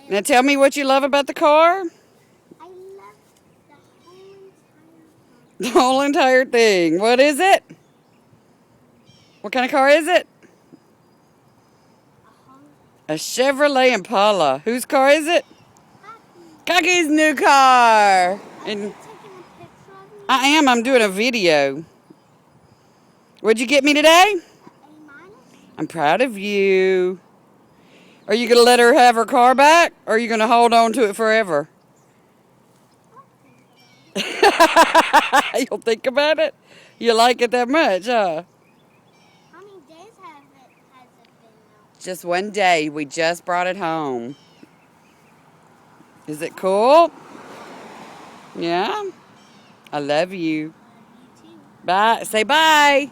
Now tell me what you love about the car. I love The whole entire thing. What is it? What kind of car is it? A Chevrolet Impala. Whose car is it? Kaki's new car. And I am. I'm doing a video. What'd you get me today? I'm proud of you. Are you going to let her have her car back? Or are you going to hold on to it forever? You'll think about it? You like it that much, huh? How many days has it been now? Just one day. We just brought it home. Is it cool? Yeah? I love you. You too. Bye. Say bye.